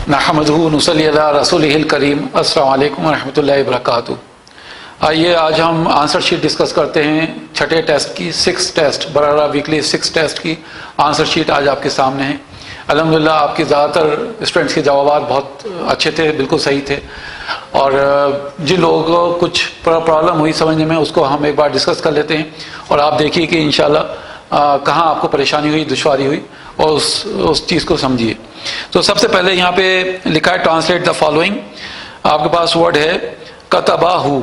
نحمدہ نصلی علی رسولہ الکریم السلام علیکم ورحمۃ اللہ وبرکاتہ۔ آئیے آج ہم آنسر شیٹ ڈسکس کرتے ہیں چھٹے ٹیسٹ کی، 6 ٹیسٹ برارہ ویکلی 6 ٹیسٹ کی آنسر شیٹ آج آپ کے سامنے ہے۔ الحمدللہ آپ کی زیادہ تر اسٹوڈنٹس کے جوابات بہت اچھے تھے، بالکل صحیح تھے، اور جن لوگوں کو کچھ پرابلم ہوئی سمجھنے میں اس کو ہم ایک بار ڈسکس کر لیتے ہیں، اور آپ دیکھیے کہ انشاءاللہ کہاں آپ کو پریشانی ہوئی، دشواری ہوئی، اور اس چیز کو سمجھیے۔ تو سب سے پہلے یہاں پہ لکھا ہے ٹرانسلیٹ دا فالوئنگ، آپ کے پاس ورڈ ہے کتبہ ہو،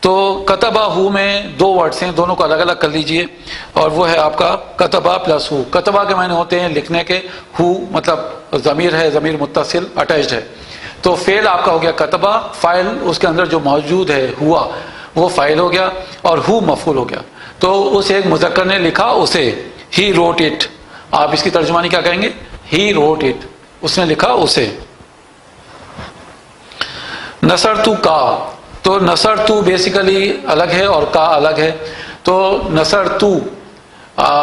تو کتبہ ہو میں 2 ورڈس ہیں، دونوں کو الگ الگ کر لیجئے، اور وہ ہے آپ کا کتبہ پلس ہو۔ کتبہ کے معنی ہوتے ہیں لکھنے کے، ہو مطلب ضمیر ہے، ضمیر متصل اٹیچڈ ہے، تو فعل آپ کا ہو گیا کتبہ، فاعل اس کے اندر جو موجود ہے ہوا وہ فاعل ہو گیا، اور ہو مفعول ہو گیا۔ تو اس ایک مذکر نے لکھا اسے، ہی روٹ اٹ، آپ اس کی ترجمانی کیا کہیں گے؟ ہی روٹ اٹ، اس نے لکھا اسے۔ نصرتو کا، تو نصرتو بیسیکلی الگ ہے اور کا الگ ہے، تو نصرتو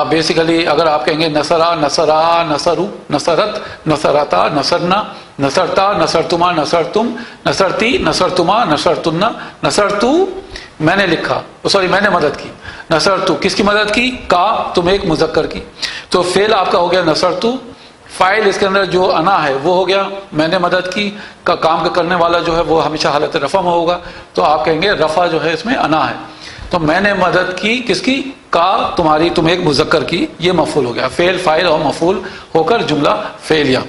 بیسیکلی اگر آپ کہیں گے نصرا، نصرا، نصرو، نصرت، نصرتا، نصرنا، نصرتا، نصرتما، نصرتم، نصرتی، نصرتما، نصرتن، نصرتو میں نے لکھا، سوری میں نے مدد کی، نصرتو کس کی مدد کی؟ کا، تم ایک مذکر کی، تو فعل آپ کا ہو گیا نصرتو، فاعل اس کے اندر جو انا ہے وہ ہو گیا میں نے مدد کی، کا کام کا کرنے والا جو ہے وہ ہمیشہ حالت رفع میں ہوگا، تو آپ کہیں گے رفع جو ہے اس میں انا ہے، تو میں نے مدد کی کس کی؟ کا، تمہاری، تم ایک مذکر کی، یہ مفعول ہو گیا، فعل فاعل اور مفعول ہو کر جملہ فعلیہ۔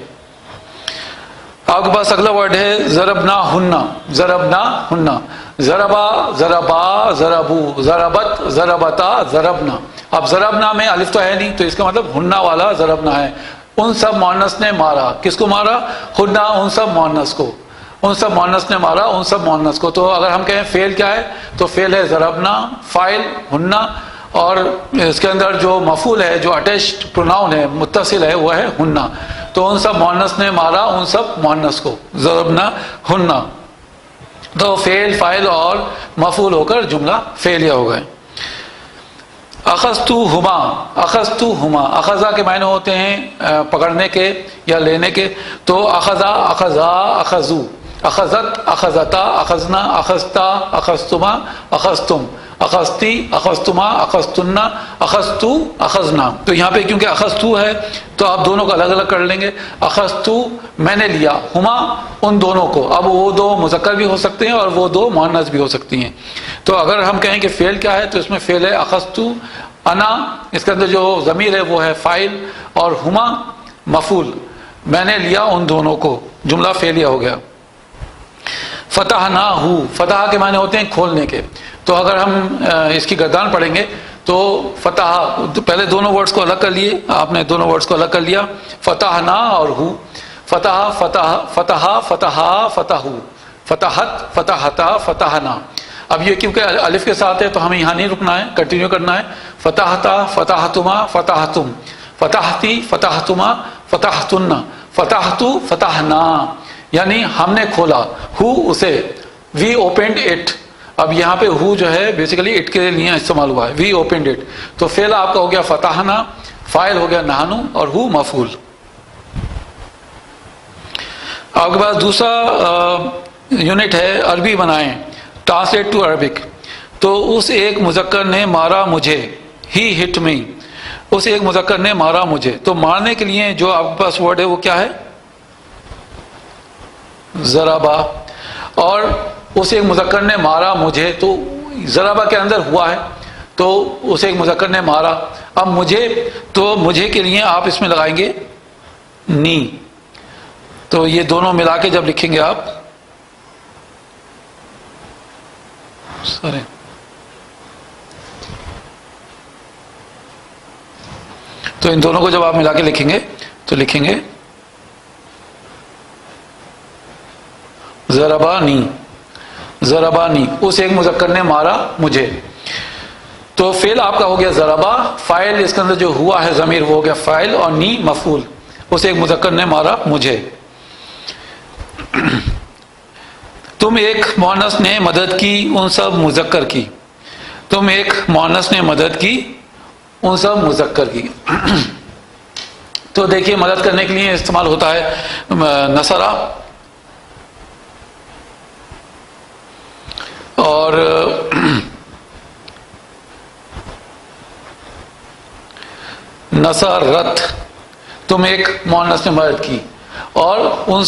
آپ کے پاس اگلا ورڈ ہے ضربنا ہننا، ضربنا ہننا، ضربا، ضربا، ضربو، ضربت، ضربتا، ضربنا۔ اب ضربنا میں الف تو ہے نہیں، تو اس کا مطلب ہننا والا ضربنا ہے۔ ان سب مؤنث نے مارا، کس کو مارا؟ ہننا، ان سب مؤنث کو، ان سب مؤنث نے مارا ان سب مؤنث کو۔ تو اگر ہم کہیں فعل کیا ہے تو فعل ہے ضربنا، فاعل ہننا، اور اس کے اندر جو مفعول ہے، جو اٹیچڈ پروناؤن ہے، متصل ہے، وہ ہے ہننا، تو ان سب مؤنث نے مارا ان سب مؤنث کو، ضربنا ہننا، تو فعل فاعل اور مفعول ہو کر جملہ فعلیہ ہو گئے۔ اخذتوہما، اخذتوہما، اخذا کے معنی ہوتے ہیں پکڑنے کے یا لینے کے، تو اخذا، اخذا، اخذو، اخذت، اخذتا، اخذنا، اخذتا، اخذتما، اخذتم، اخذتی، اخذتما، اخذتن، اخذتو، اخذنا۔ تو یہاں پہ کیونکہ اخذتو ہے تو آپ دونوں کو الگ الگ کر لیں گے، اخذتو میں نے لیا، ہما ان دونوں کو، اب وہ 2 مذکر بھی ہو سکتے ہیں اور وہ 2 مؤنث بھی ہو سکتی ہیں، تو اگر ہم کہیں کہ فعل کیا ہے تو اس میں فعل ہے اخذتو، انا اس کے اندر جو ضمیر ہے وہ ہے فاعل، اور ہما مفعول، میں نے لیا ان دونوں کو، جملہ فعلیہ ہو گیا۔ فتحنا ہو، فتح کے معنی ہوتے ہیں کھولنے کے، تو اگر ہم اس کی گردان پڑھیں گے تو فتح، پہلے دونوں ورڈز کو الگ کر لیے، آپ نے دونوں ورڈز کو الگ کر لیا، فتحنا اور ہو، فتح، فتح، فتح، فتحا، فتحو، فتحت، فتحتا، فتحنا۔ اب یہ کیونکہ الف کے ساتھ ہے تو ہمیں یہاں نہیں رکنا ہے، کنٹینیو کرنا ہے، فتحتا، فتحتما، فتحتم، فتحتی، فتحتما، فتحتن، فتحتو، فتحنا، یعنی ہم نے کھولا، ہو اسے، وی اوپنڈ اٹ، اب یہاں پہ ہو جو ہے بیسیکلی اٹ کے لیے استعمال ہوا ہے، وی اوپنڈ اٹ، تو فعل آپ کا ہو گیا فتحنا، فاعل ہو گیا نحنو، اور ہو مفعول۔ آپ کے پاس دوسرا یونٹ ہے عربی بنائیں، ٹرانسلیٹ ٹو عربک، تو اس ایک مذکر نے مارا مجھے، ہی ہٹ می، اس ایک مذکر نے مارا مجھے، تو مارنے کے لیے جو آپ کے پاس ورڈ ہے وہ کیا ہے؟ ضربا، اور اس ایک مذکر نے مارا مجھے، تو ضربا کے اندر ہوا ہے تو اس ایک مذکر نے مارا، اب مجھے، تو مجھے کے لیے آپ اس میں لگائیں گے نی، تو یہ دونوں ملا کے جب لکھیں گے آپ، تو ان دونوں کو جب آپ ملا کے لکھیں گے تو لکھیں گے ضربانی، ضربانی، اس ایک مذکر نے مارا مجھے، تو فعل آپ کا ہو گیا ضربا، فاعل اس کے اندر جو ہوا ہے ضمیر وہ ہو گیا فاعل، اور نی مفعول، اس ایک مذکر نے مارا مجھے۔ تم ایک مؤنث نے مدد کی ان سب مذکر کی، تم ایک مؤنث نے مدد کی ان سب مذکر کی۔ تو دیکھیے مدد کرنے کے لیے استعمال ہوتا ہے نصرہ، اور نصرت تم ایک مؤنث نے مدد کی، اور ان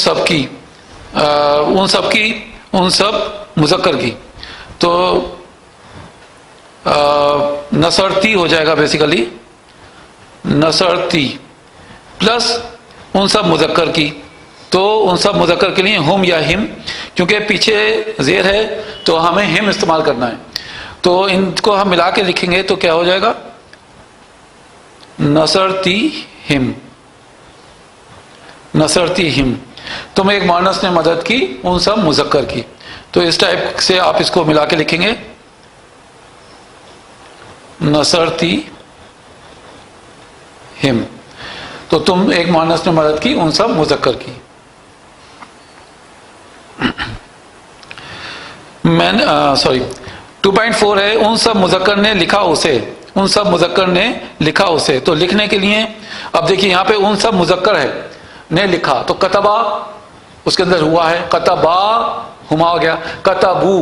سب مذکر کی، تو نصرتی ہو جائے گا بیسیکلی، نصرتی پلس ان سب مذکر کی، تو ان سب مذکر کے لیے ہم یا ہم، کیونکہ پیچھے زیر ہے تو ہمیں ہم استعمال کرنا ہے، تو ان کو ہم ملا کے لکھیں گے تو کیا ہو جائے گا، نصرتی ہم، نصرتی ہم، تم ایک مؤنث نے مدد کی ان سب مذکر کی، تو اس ٹائپ سے آپ اس کو ملا کے لکھیں گے، نصرتی ہم، تو تم ایک مؤنث نے مدد کی ان سب مذکر کی۔ میں نے 2.4 ہے، ان سب مذکر نے لکھا اسے، ان سب مذکر نے لکھا اسے، تو لکھنے کے لیے اب دیکھیے یہاں پہ ان سب مذکر ہے، نے لکھا، تو کتبا اس کے اندر ہوا ہے، کتبا ہما ہو گیا، کتبو،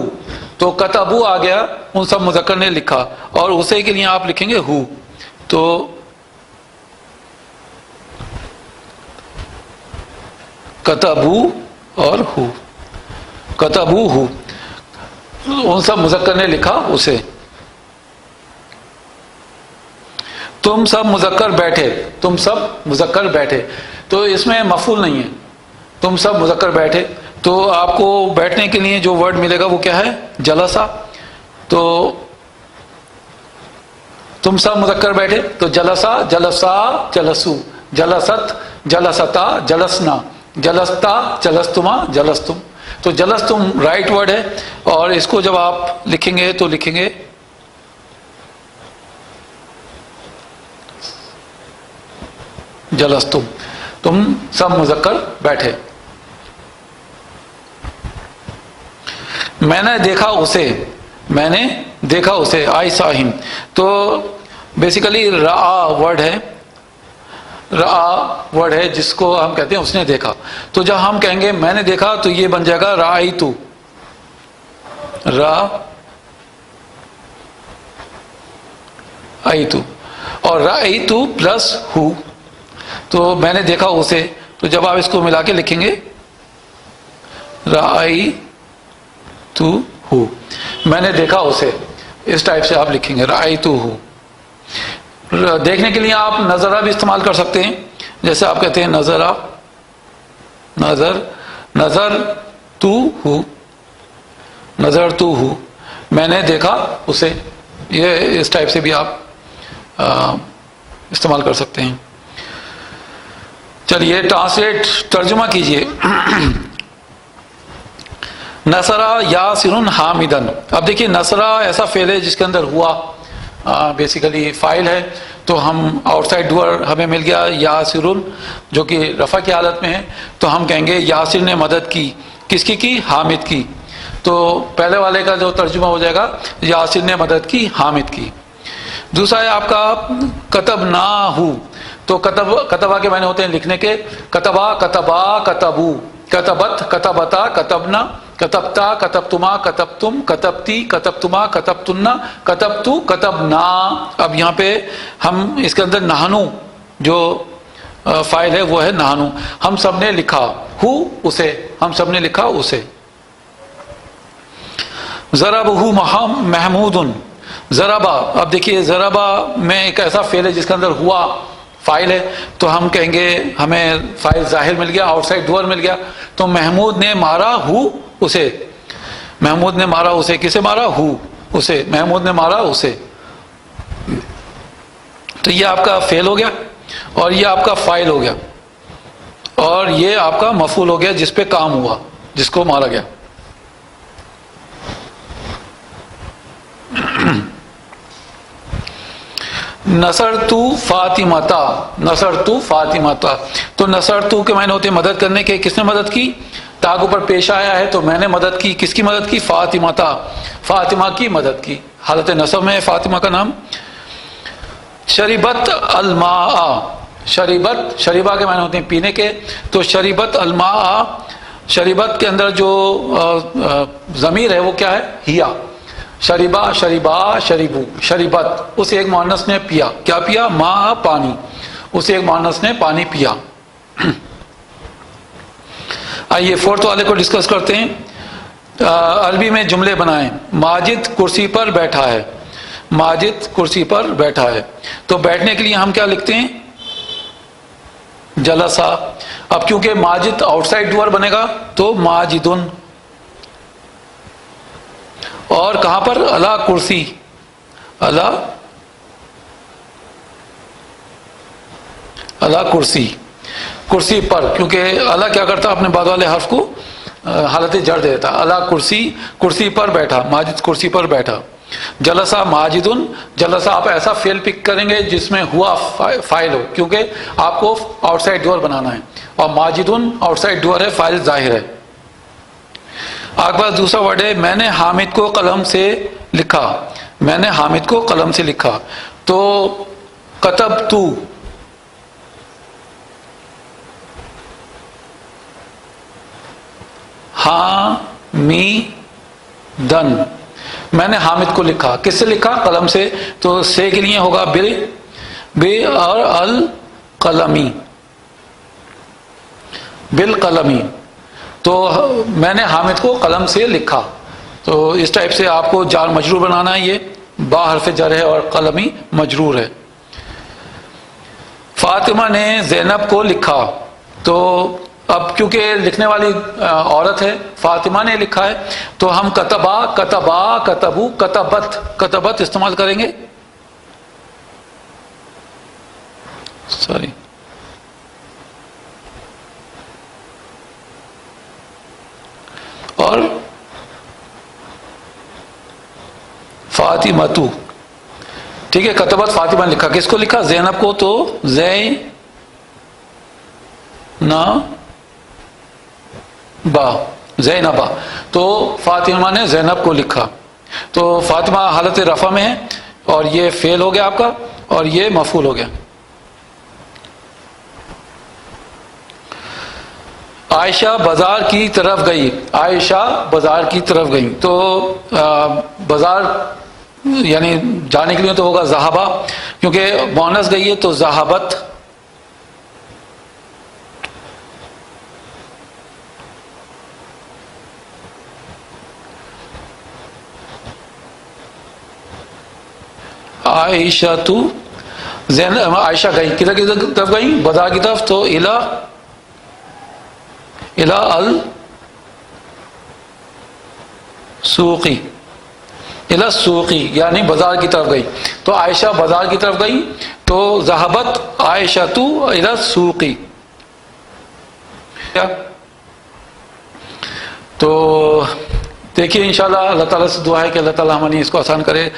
تو کتبو آ گیا، ان سب مذکر نے لکھا، اور اسے کے لیے آپ لکھیں گے ہو، تو کتبو اور ہو، کتبو ہو، ان سب مذکر نے لکھا اسے۔ تم سب مذکر بیٹھے، تم سب مذکر بیٹھے، تو اس میں مفعول نہیں ہے، تم سب مذکر بیٹھے، تو آپ کو بیٹھنے کے لیے جو ورڈ ملے گا وہ کیا ہے، جلسا، تو تم سب مذکر بیٹھے تو جلسا، جلسا، جلسو، جلست، جلستا، جلسنا، جلستا، جلستما، جلستم، تو جلستم رائٹ ورڈ ہے، اور اس کو جب آپ لکھیں گے تو لکھیں گے جلستم، تم سب مذکر بیٹھے۔ میں نے دیکھا اسے، میں نے دیکھا اسے، آئی سا ہم، تو بیسیکلی رآ ورڈ ہے، رآ ورڈ ہے جس کو ہم کہتے ہیں اس نے دیکھا، تو جب ہم کہیں گے میں نے دیکھا تو یہ بن جائے گا رأیتو، رأیتو، اور رأیتو پلس ہو، تو میں نے دیکھا اسے، تو جب آپ اس کو ملا کے لکھیں گے رأیتو ہو، میں نے دیکھا اسے، اس ٹائپ سے آپ لکھیں گے رأیتو ہو۔ دیکھنے کے لیے آپ نظرہ بھی استعمال کر سکتے ہیں، جیسے آپ کہتے ہیں نظرہ، نظر، نظر تو ہو، نظر تو ہو، میں نے دیکھا اسے، یہ اس ٹائپ سے بھی آپ استعمال کر سکتے ہیں۔ چلیے ٹرانسلیٹ، ترجمہ کیجئے۔ نصرہ یاسر حامدن، اب دیکھیے نصرہ ایسا فعل ہے جس کے اندر ہوا بیسیکلی فاعل ہے، تو ہم آؤٹ سائڈ ڈوئر ہمیں مل گیا یاسر، جو کہ رفع کی حالت میں ہے، تو ہم کہیں گے یاسر نے مدد کی، کس کی حامد کی، تو پہلے والے کا جو ترجمہ ہو جائے گا یاسر نے مدد کی حامد کی۔ دوسرا ہے آپ کا کتبناہ، تو کتبہ کے معنی ہوتے ہیں لکھنے کے، کتبا، کتبا، کتبو، کتبت، کتبتا، کتبنا، کتبتا، کتبتما، کتبتم، کتبتی، کتبتما، کتبتنا، کتبتو، کتبنا۔ اب یہاں پہ ہم اس کے اندر نحنو جو فاعل ہے وہ ہے نحنو، ہم سب نے لکھا، ہو اسے، ہم سب نے لکھا اسے۔ ضربہ محمود، ضربہ، اب دیکھیے ضربہ میں ایک ایسا فعل ہے جس کے اندر ہوا فاعل ہے، تو ہم کہیں گے ہمیں فاعل ظاہر مل گیا، آؤٹ سائڈ ڈوئر مل گیا، تو محمود نے مارا ہو اسے، محمود نے مارا اسے، کسے مارا، ہو اسے، محمود نے مارا اسے، تو یہ آپ کا فعل ہو گیا، اور یہ آپ کا فاعل ہو گیا، اور یہ آپ کا مفعول ہو گیا جس پہ کام ہوا، جس کو مارا گیا۔ نصرتو فاطمتا، نصرتو فاطمتا، تو نصرتو کے معنی ہوتے ہیں مدد کرنے کے، کس نے مدد کی، تاء کے اوپر پیش آیا ہے تو میں نے مدد کی، کس کی مدد کی، فاطمتا، فاطمہ کی مدد کی، حالت نصب میں فاطمہ کا نام۔ شریبت الماء، شریبت، شریبہ کے معنی ہوتے ہیں پینے کے، تو شریبت الماء، شریبت کے اندر جو ضمیر ہے وہ کیا ہے، ہیا، شریبا شریبا شریبو شریبت اس ایک مؤنث نے پیا. کیا پیا؟ ماء پانی. اس ایک مؤنث نے پانی پیا. آئیے فورتھ والے کو ڈسکس کرتے ہیں. عربی میں جملے بنائیں. ماجد کرسی پر بیٹھا ہے. ماجد کرسی پر بیٹھا ہے. تو بیٹھنے کے لیے ہم کیا لکھتے ہیں؟ جلسا. اب کیونکہ ماجد آؤٹ سائڈ ڈور بنے گا تو ماجدن. اور کہاں پر؟ علی کرسی. علی کرسی. کرسی پر، کیونکہ اللہ کیا کرتا اپنے بعد والے حرف کو حالت جر دیتا. اللہ کرسی، کرسی پر بیٹھا. ماجد کرسی پر بیٹھا. جلسہ ماجدن. جلسہ آپ ایسا فعل پک کریں گے جس میں ہوا فاعل ہو، کیونکہ آپ کو آؤٹ سائڈ ڈور بنانا ہے. اور ماجدن آؤٹ سائڈ ڈور ہے، فاعل ظاہر ہے. آپ کے پاس دوسرا ورڈ ہے میں نے حامد کو قلم سے لکھا. میں نے حامد کو قلم سے لکھا. تو کتبت. حامدن. میں نے حامد کو لکھا. کس سے لکھا؟ قلم سے. تو سے کے لیے ہوگا بے اور القلمی. بالقلمی. تو میں نے حامد کو قلم سے لکھا. تو اس ٹائپ سے آپ کو جار مجرور بنانا ہے. یہ با حرف جر ہے اور قلمی مجرور ہے. فاطمہ نے زینب کو لکھا. تو اب کیونکہ لکھنے والی عورت ہے، فاطمہ نے لکھا ہے، تو ہم کتبا کتبو کتبت استعمال کریں گے. سوری، اور فاطمتو. ٹھیک ہے، کتبت فاطمہ نے لکھا. کس کو لکھا؟ زینب کو. تو زینبا. تو فاطمہ نے زینب کو لکھا. تو فاطمہ حالت رفع میں ہے، اور یہ فعل ہو گیا آپ کا، اور یہ مفعول ہو گیا. عائشہ بازار کی طرف گئی. عائشہ بازار کی طرف گئی. تو بازار یعنی جانے کے لیے تو ہوگا ذہبا، کیونکہ مؤنث گئی ہے تو ذہبت. عائشہ تو عائشہ گئی. کدھر کی طرف گئی؟ بازار کی طرف. تو الا السوقی. الا السوقی یعنی بازار کی طرف گئی. تو عائشہ بازار کی طرف گئی. تو ذہبت عائشہ تو الا السوقی. تو دیکھیے انشاءاللہ اللہ تعالیٰ سے دعا ہے کہ اللہ تعالیٰ ہمیں اس کو آسان کرے.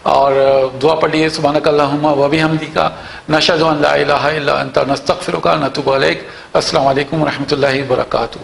اور دعا پڑھیے سبحانک اللہم و بحمدک نشہد ان لا الہ الا انت نستغفرک ونتوب الیک. السلام علیکم ورحمۃ اللہ وبرکاتہ.